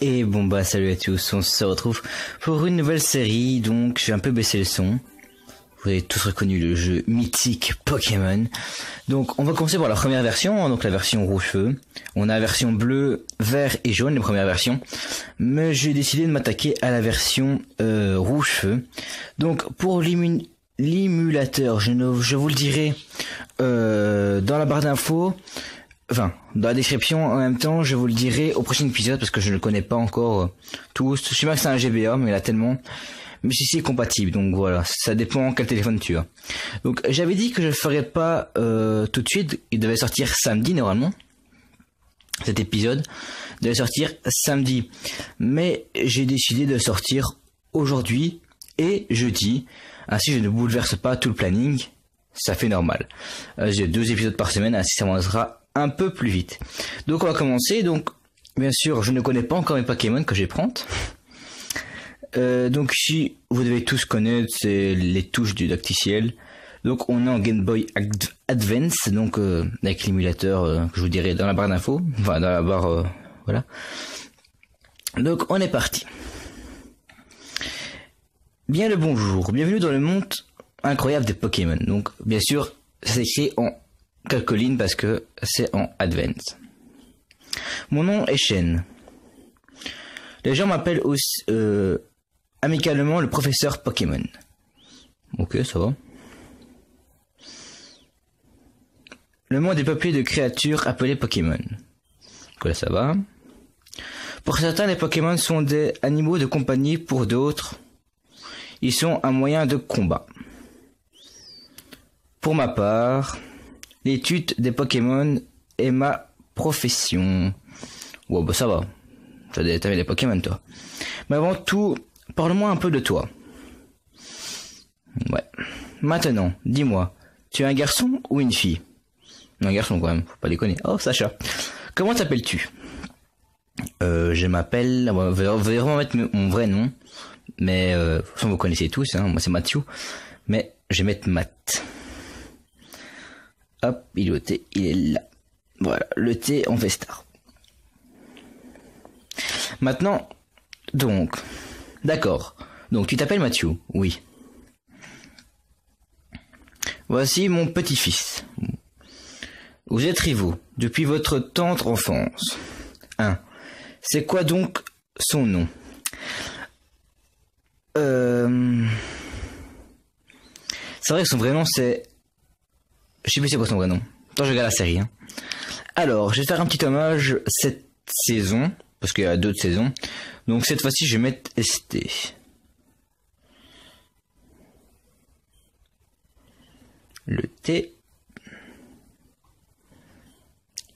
Et bon bah salut à tous, on se retrouve pour une nouvelle série, donc j'ai un peu baissé le son. Vous avez tous reconnu le jeu mythique Pokémon. Donc on va commencer par la première version, donc la version rouge-feu. On a la version bleu, vert et jaune, les premières versions. Mais j'ai décidé de m'attaquer à la version rouge-feu. Donc pour l'émulateur, je vous le dirai dans la barre d'infos. Enfin, dans la description, en même temps, je vous le dirai au prochain épisode parce que je ne connais pas encore tout. Je sais bien que c'est un GBA, mais il a tellement. Mais si c'est compatible, donc voilà, ça dépend quel téléphone tu as. Donc j'avais dit que je le ferais pas tout de suite, il devait sortir samedi normalement. Cet épisode devait sortir samedi, mais j'ai décidé de sortir aujourd'hui et jeudi. Ainsi je ne bouleverse pas tout le planning, ça fait normal. J'ai 2 épisodes par semaine, ainsi ça avancera un peu plus vite. Donc on va commencer. Donc bien sûr je ne connais pas encore mes Pokémon que je vais prendre. Donc ici vous devez tous connaître, c'est les touches du Dactyciel. Donc on est en Game Boy Advance, donc avec l'émulateur que je vous dirai dans la barre d'infos, enfin dans la barre voilà. Donc on est parti. Bien le bonjour, bienvenue dans le monde incroyable des Pokémon. Donc bien sûr ça s'écrit en quelques lignes parce que c'est en Advance. Mon nom est Shen. Les gens m'appellent aussi amicalement le professeur Pokémon. Ok, ça va. Le monde est peuplé de créatures appelées Pokémon. Voilà, ça va. Pour certains, les Pokémon sont des animaux de compagnie. Pour d'autres, ils sont un moyen de combat. Pour ma part, l'étude des Pokémon est ma profession. Ouais, bah ça va. T'as des Pokémon, toi. Mais avant tout, parle-moi un peu de toi. Ouais. Maintenant, dis-moi, tu es un garçon ou une fille? Un garçon, quand même, faut pas déconner. Oh, Sacha. Comment t'appelles-tu? Je m'appelle... Vous allez vraiment mettre mon vrai nom. Mais, de toute façon, vous connaissez tous, hein. Moi, c'est Mathieu. Mais, je vais mettre Matt. Hop, il est au T, il est là. Voilà, le T, on fait star. Maintenant, donc, d'accord. Donc, tu t'appelles Mathieu? Oui. Voici mon petit-fils. Vous êtes rivaux depuis votre tendre enfance. 1. C'est quoi donc son nom? C'est vrai que son vrai nom c'est... Je sais plus c'est quoi son vrai nom. Attends, je regarde la série. Hein. Alors, je vais faire un petit hommage cette saison, parce qu'il y a d'autres saisons. Donc cette fois-ci, je vais mettre ST. Le T.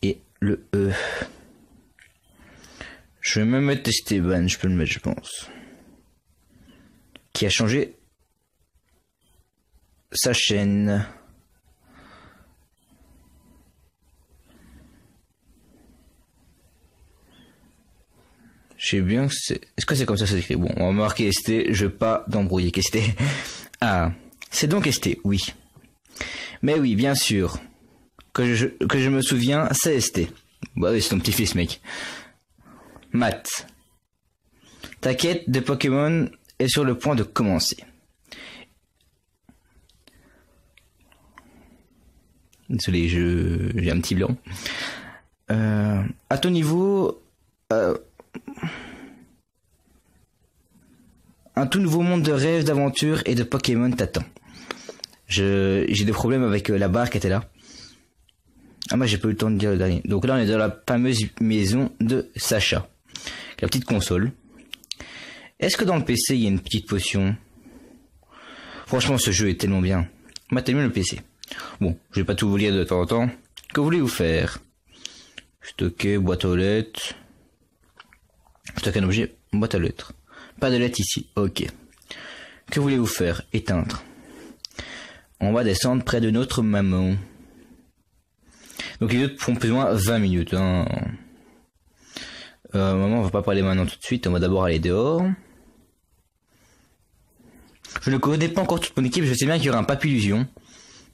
Et le E. Je vais même mettre Esteban, je peux le mettre, je pense. Qui a changé sa chaîne. Je sais bien que c'est... Est-ce que c'est comme ça ça s'écrit? Bon, on va marquer ST, je veux pas d'embrouiller qu'ST. Ah, c'est donc ST, oui. Mais oui, bien sûr. Que je me souviens, c'est ST. Bah oui, c'est ton petit-fils, mec. Matt. Ta quête de Pokémon est sur le point de commencer. Désolé, j'ai un petit blanc. À ton niveau... un tout nouveau monde de rêves, d'aventures et de Pokémon t'attend. J'ai des problèmes avec la barre qui était là. Ah moi j'ai pas eu le temps de dire le dernier. Donc là on est dans la fameuse maison de Sacha. La petite console. Est-ce que dans le PC il y a une petite potion? Franchement ce jeu est tellement bien. Moi t'aimes mieux le PC. Bon, je vais pas tout vous lire de temps en temps. Que voulez-vous faire? Stocker, boîte aux lettres. Stocker un objet, boîte aux lettres. Pas de lettres ici, ok. Que voulez-vous faire? Éteindre. On va descendre près de notre maman. Donc les autres font plus ou moins 20 minutes. Hein. Maman, on va pas parler maintenant tout de suite, on va d'abord aller dehors. Je ne connais pas encore toute mon équipe, je sais bien qu'il y aura un Papillusion.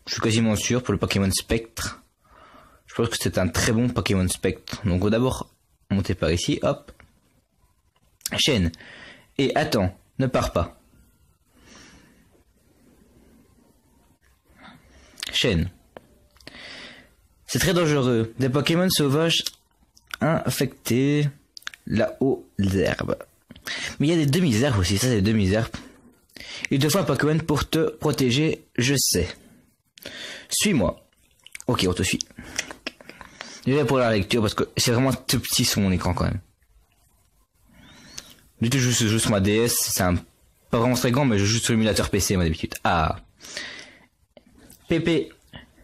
Je suis quasiment sûr pour le Pokémon Spectre. Je pense que c'est un très bon Pokémon Spectre. Donc on va d'abord monter par ici, hop. Chêne. Et attends, ne pars pas. Chêne. C'est très dangereux. Des Pokémon sauvages infectés là aux herbes. Mais il y a des demi-herbes aussi, ça c'est des demi-herbes. Il te faut un Pokémon pour te protéger, je sais. Suis-moi. Ok, on te suit. Désolé pour la lecture parce que c'est vraiment tout petit sur mon écran quand même. Du tout, je joue sur ma DS, c'est pas vraiment très grand, mais je joue sur l'émulateur PC, moi d'habitude. Ah. Pépé,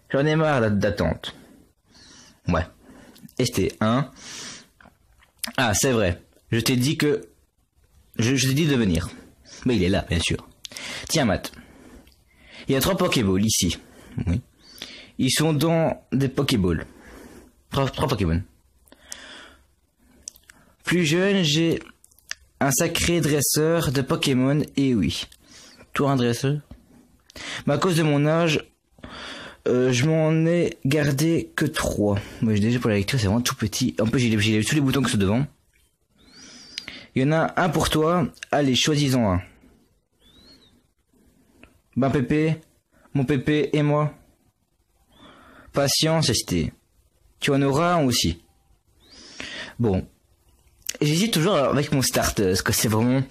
j'en ai marre d'attente. Ouais. ST1. Ah, c'est vrai. Je t'ai dit que... Je t'ai dit de venir. Mais il est là, bien sûr. Tiens, Matt. Il y a 3 Pokéballs ici. Oui. Ils sont dans des Pokéballs. 3 Pokémon. Plus jeune, j'ai un sacré dresseur de Pokémon, et oui. Toi, un dresseur? Mais à cause de mon âge, je m'en ai gardé que 3. Moi, j'ai déjà pour la lecture, c'est vraiment tout petit. En plus, j'ai tous les boutons qui sont devant. Il y en a un pour toi. Allez, choisis-en un. Ben, Pépé, mon Pépé et moi. Patience, ST. Tu en auras un aussi. Bon. J'hésite toujours avec mon start, parce que c'est vraiment...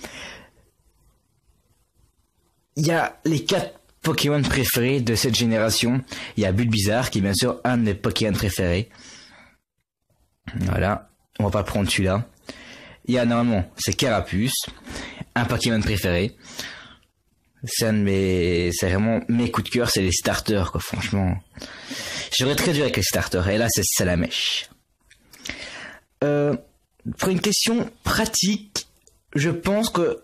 Il y a les 4 Pokémon préférés de cette génération. Il y a Bulbizarre, qui est bien sûr un de mes Pokémon préférés. Voilà. On va pas prendre celui-là. Il y a normalement, c'est Carapuce, un Pokémon préféré. C'est vraiment mes coups de cœur, c'est les starters, quoi, franchement. J'aurais très dur avec les starters, et là, c'est Salamèche. Pour une question pratique, je pense que,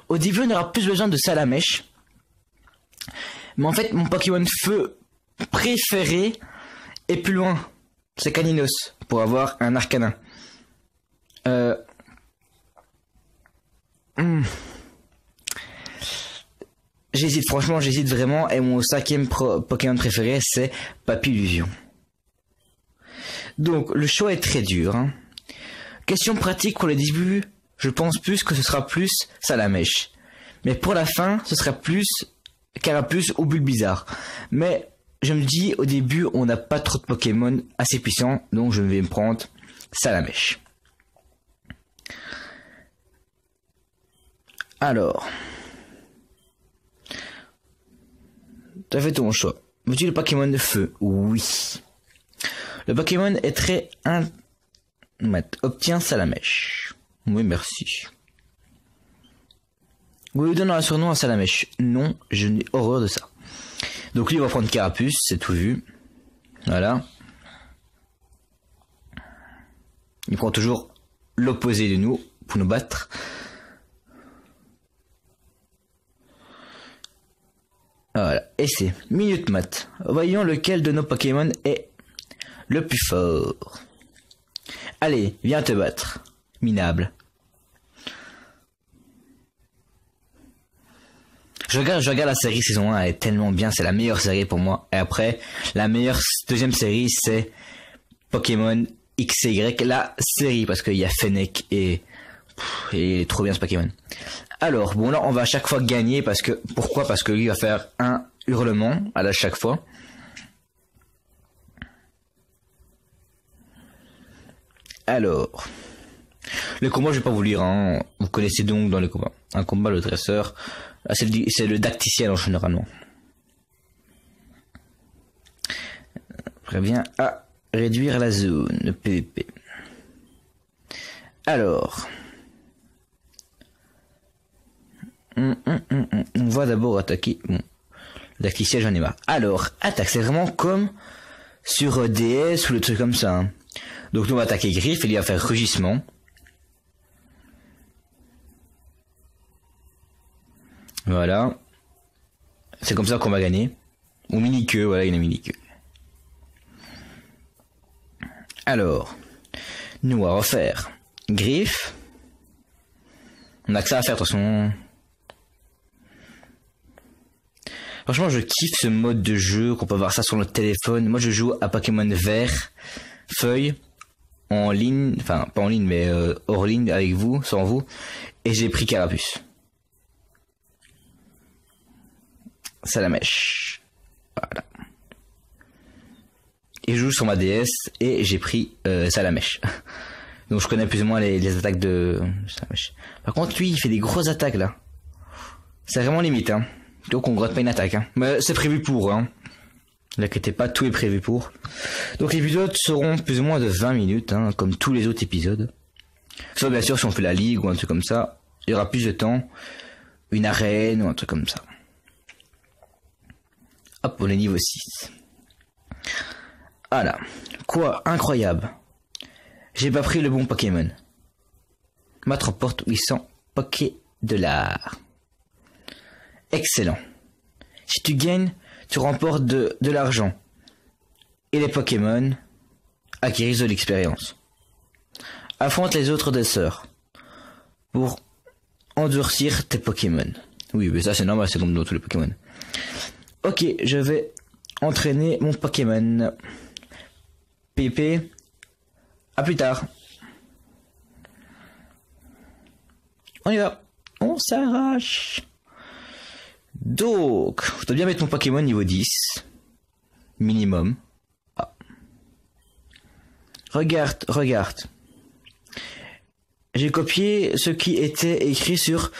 au début, on aura plus besoin de Salamèche. Mais en fait, mon Pokémon feu préféré est plus loin. C'est Caninos, pour avoir un Arcanin. J'hésite vraiment, et mon 5e Pokémon préféré, c'est Papillusion. Donc, le choix est très dur, hein. Question pratique pour les débuts, je pense plus que ce sera plus Salamèche. Mais pour la fin, ce sera plus Carapuce ou Bulbizarre. Mais, je me dis, au début, on n'a pas trop de Pokémon assez puissants, donc je vais me prendre Salamèche. Alors... T'as fait ton choix. Veux-tu le Pokémon de feu? Oui. Le Pokémon est très... Obtient Salamèche. Oui, merci. Vous lui donnez un surnom à Salamèche? Non, je n'ai horreur de ça. Donc lui, il va prendre Carapuce, c'est tout vu. Voilà. Il prend toujours l'opposé de nous pour nous battre. Voilà, et c'est Minute Mat. Voyons lequel de nos Pokémon est le plus fort. Allez, viens te battre, minable. Je regarde la série saison 1, elle est tellement bien, c'est la meilleure série pour moi. Et après, la meilleure deuxième série, c'est Pokémon XY, la série, parce qu'il y a Fennec et il est trop bien ce Pokémon. Alors, bon là, on va à chaque fois gagner, parce que... Pourquoi? Parce que lui va faire un hurlement à chaque fois. Alors... Le combat, je vais pas vous lire, hein. Vous connaissez donc dans les combats. Un combat, le dresseur... Ah, c'est le dacticiel, en généralement. Prévient à réduire la zone PVP. Alors... On va d'abord attaquer. Bon, dacticiel, j'en ai marre. Alors, attaque, c'est vraiment comme sur DS ou le truc comme ça. Hein. Donc nous on va attaquer Griffe, il va faire rugissement. Voilà. C'est comme ça qu'on va gagner. Ou mini-queue, voilà, il y a mini-queue. Alors, nous on va refaire Griffe. On a que ça à faire de toute façon. Franchement, je kiffe ce mode de jeu, qu'on peut voir ça sur notre téléphone. Moi, je joue à Pokémon Vert, Feuille. en ligne, enfin pas en ligne mais hors ligne avec vous, sans vous, et j'ai pris Carapuce. Salamèche. Voilà. Et je joue sur ma DS et j'ai pris Salamèche. Donc je connais plus ou moins les attaques de Salamèche. Par contre lui il fait des grosses attaques là. C'est vraiment limite hein. Donc on gratte pas une attaque hein. Mais c'est prévu pour hein. Ne l'inquiétez pas, tout est prévu pour. Donc les épisodes seront plus ou moins de 20 minutes hein, comme tous les autres épisodes. Sauf bien sûr si on fait la ligue ou un truc comme ça, il y aura plus de temps. Une arène ou un truc comme ça. Hop, on est niveau 6. Voilà. Quoi, incroyable. J'ai pas pris le bon Pokémon. Matt remporte 800 Poké-dollars. Excellent. Si tu gagnes, tu remportes de l'argent. Et les Pokémon acquérissent de l'expérience. Affronte les autres dresseurs pour endurcir tes Pokémon. Oui, mais ça c'est normal, c'est comme dans tous les Pokémon. Ok, je vais entraîner mon Pokémon. Pépé, à plus tard. On y va. On s'arrache. Donc, je dois bien mettre mon Pokémon niveau 10. Minimum. Ah. Regarde. J'ai copié ce qui était écrit sur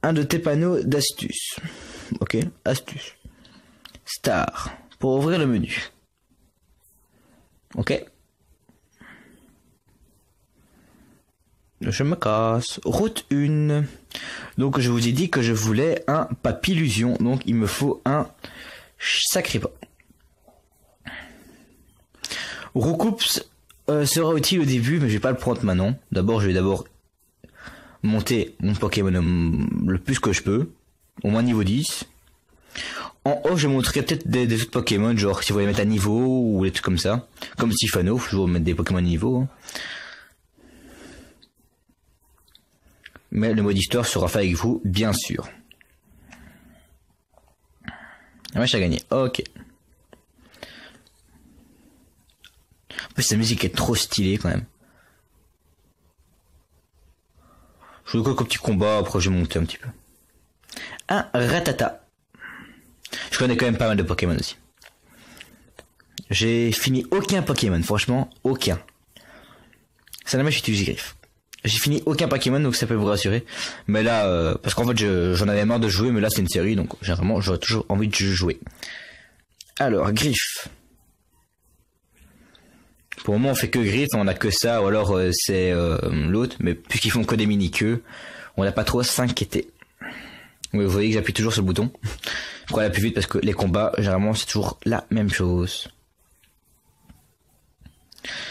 un de tes panneaux d'astuces. Ok, astuce. Star. Pour ouvrir le menu. Ok. Je me casse. Route 1. Donc je vous ai dit que je voulais un Papillusion. Donc il me faut un Sacré-Pas. Roucoups sera utile au début, mais je vais pas le prendre maintenant. D'abord, je vais monter mon Pokémon le plus que je peux. Au moins niveau 10. En haut, je montrerai peut-être des autres Pokémon, genre si vous voulez mettre à niveau ou des trucs comme ça. Comme Sifano, je vais vous mettre des Pokémon à niveau. Hein. Mais le mode histoire sera fait avec vous, bien sûr. Ah ouais, j'ai gagné. Ok. En plus, la musique est trop stylée quand même. Je joue quelques petits combats, après je vais monter un petit peu. Un Rattata. Je connais quand même pas mal de Pokémon aussi. J'ai fini aucun Pokémon, franchement, aucun. Ça n'a même utilisé griffe. J'ai fini aucun Pokémon, donc ça peut vous rassurer. Mais là, parce qu'en fait, j'en avais marre de jouer, mais là c'est une série, donc généralement j'aurais toujours envie de jouer. Alors, griffe. Pour le moment, on fait que griffe, on a que ça, ou alors c'est l'autre, mais puisqu'ils font que des mini-queues, on n'a pas trop à s'inquiéter. Oui, vous voyez que j'appuie toujours sur le bouton pour aller plus vite parce que les combats, généralement, c'est toujours la même chose.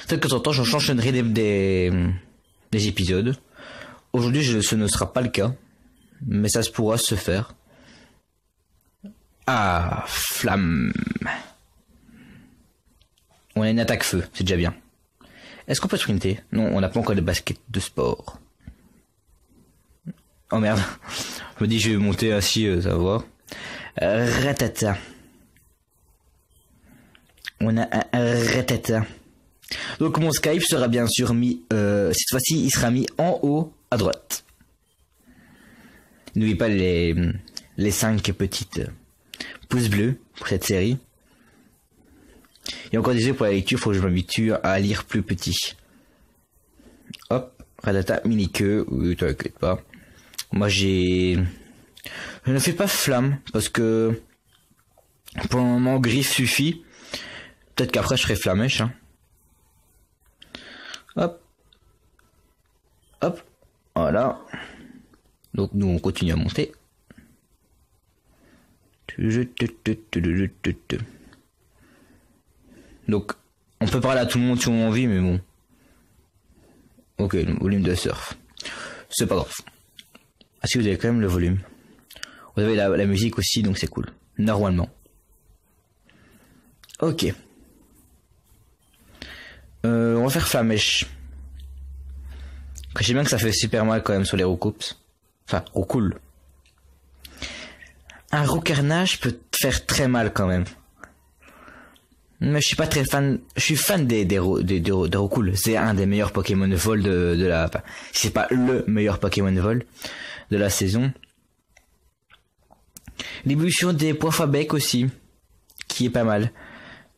Peut-être que de temps en temps, j'enchaînerai des épisodes. Aujourd'hui, ce ne sera pas le cas, mais ça se pourra se faire. Ah, flamme. On a une attaque feu, c'est déjà bien. Est-ce qu'on peut sprinter? Non, on n'a pas encore de basket de sport. Oh merde. Je me dis je vais monter ainsi, ça va voir. Ratata. On a un ratata. Donc mon Skype sera bien sûr mis, cette fois-ci il sera mis en haut à droite. N'oubliez pas les 5 petites pouces bleus pour cette série. Et encore désolé pour la lecture, faut que je m'habitue à lire plus petit. Hop, ratata, mini queue, oui t'inquiète pas. Moi je ne fais pas flamme parce que pour le moment griffe suffit. Peut-être qu'après je ferai flamèche. Hein. Hop. Hop. Voilà. Donc nous on continue à monter. Donc on peut parler à tout le monde si on a envie, mais bon. Ok, le volume de surf. C'est pas grave. Ah si, vous avez quand même le volume. Vous avez la musique aussi, donc c'est cool. Normalement. Ok. On va faire flamèche. Je sais bien que ça fait super mal quand même sur les roucoups. Enfin, roucoule. Un roucarnage peut te faire très mal quand même. Mais je suis pas très fan. Je suis fan des Rocool. C'est un des meilleurs Pokémon Vol de la. Enfin, c'est pas le meilleur Pokémon Vol de la saison. L'évolution des Poifabec aussi, qui est pas mal,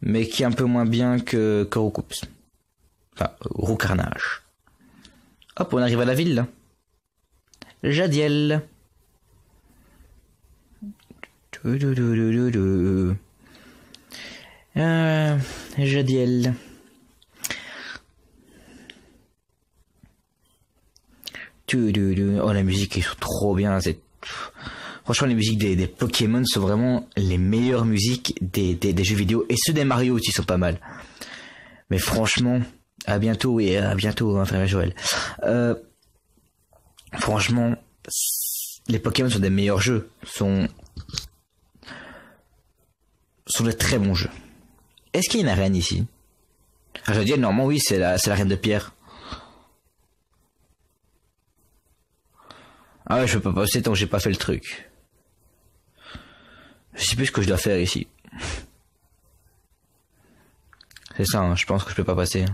mais qui est un peu moins bien que Roucoups. Enfin, Roucarnage. Hop, on arrive à la ville là. Jadiel. Jadiel. Oh, la musique est trop bien. Franchement, les musiques des Pokémon sont vraiment les meilleures musiques des jeux vidéo. Et ceux des Mario aussi sont pas mal. Mais franchement, à bientôt, oui, à bientôt, hein, frère Joël. Franchement, les Pokémon sont des meilleurs jeux. Sont de très bons jeux. Est-ce qu'il y a une arène ici? Ah, je veux dire, normalement, oui, c'est la reine de pierre. Ah ouais, je peux pas passer tant que j'ai pas fait le truc. Je sais plus ce que je dois faire ici. C'est ça, hein, je pense que je peux pas passer.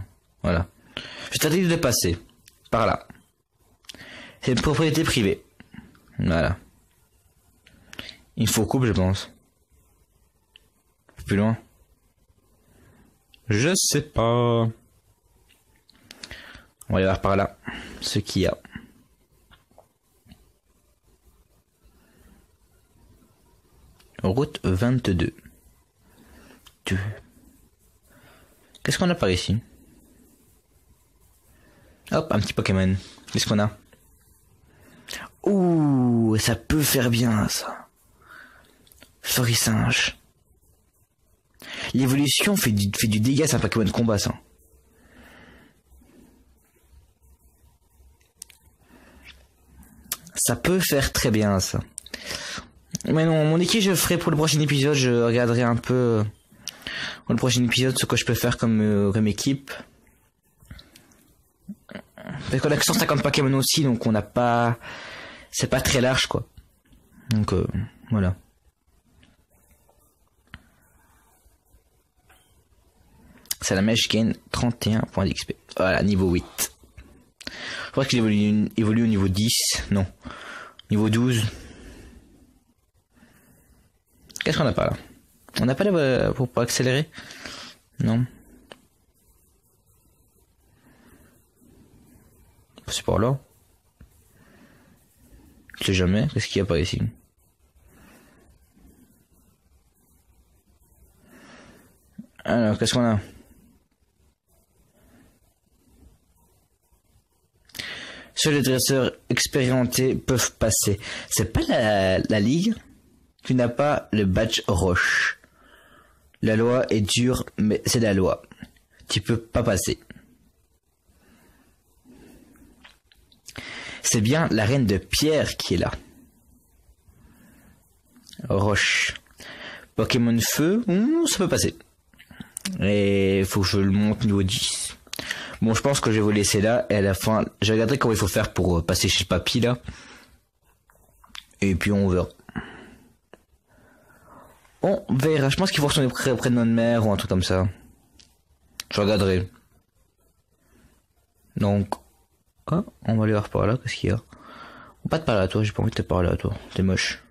Voilà. Je t'ai de passer. Par là. C'est une propriété privée. Voilà. Il faut coupe, je pense. Plus loin. Je sais pas. On va aller voir par là. Ce qu'il y a. Route 22. Qu'est-ce qu'on a par ici? Hop, un petit Pokémon. Qu'est-ce qu'on a? Ouh, ça peut faire bien, ça. Forisinge. L'évolution fait du dégât, c'est un Pokémon de combat, ça. Ça peut faire très bien, ça. Mais non, mon équipe, je ferai pour le prochain épisode, je regarderai un peu pour le prochain épisode ce que je peux faire comme équipe. Parce qu'on a que 150 Pokémon aussi, donc on n'a pas... C'est pas très large, quoi. Donc, voilà. C'est la mèche gain 31 points d'XP. Voilà, niveau 8. Je crois qu'il évolue au niveau 10. Non. Niveau 12. Qu'est-ce qu'on a pas là? On n'a pas la pour accélérer? Non. C'est par là. Je sais jamais. Qu'est-ce qu'il y a pas ici? Alors, qu'est-ce qu'on a? Seuls les dresseurs expérimentés peuvent passer. C'est pas la ligue? Tu n'as pas le badge roche. La loi est dure, mais c'est la loi. Tu peux pas passer. C'est bien la reine de pierre qui est là. Roche. Pokémon feu, ça peut passer. Et il faut que je le monte niveau 10. Bon, je pense que je vais vous laisser là. Et à la fin, je regarderai comment il faut faire pour passer chez Papy là. Et puis on verra. On verra. Je pense qu'il faut retourner près de notre mère ou un truc comme ça. Je regarderai. Donc, on va aller voir par là. Qu'est-ce qu'il y a? Pas de parler à toi. J'ai pas envie de te parler à toi. T'es moche.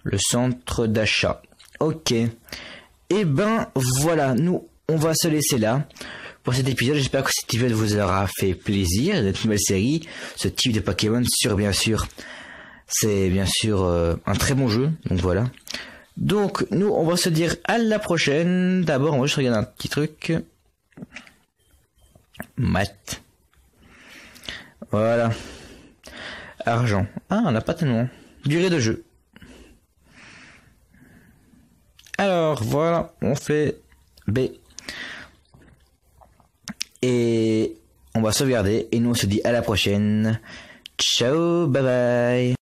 Le centre d'achat. Ok. Et ben voilà. Nous, on va se laisser là pour cet épisode. J'espère que cet épisode vous aura fait plaisir. Cette nouvelle série, ce type de Pokémon bien sûr. C'est bien sûr un très bon jeu, donc voilà. Donc nous on va se dire à la prochaine. D'abord on va juste regarder un petit truc. Maths. Voilà. Argent. Ah, on n'a pas tellement. Durée de jeu. Alors voilà, on fait B. Et on va sauvegarder et nous on se dit à la prochaine. Ciao, bye bye.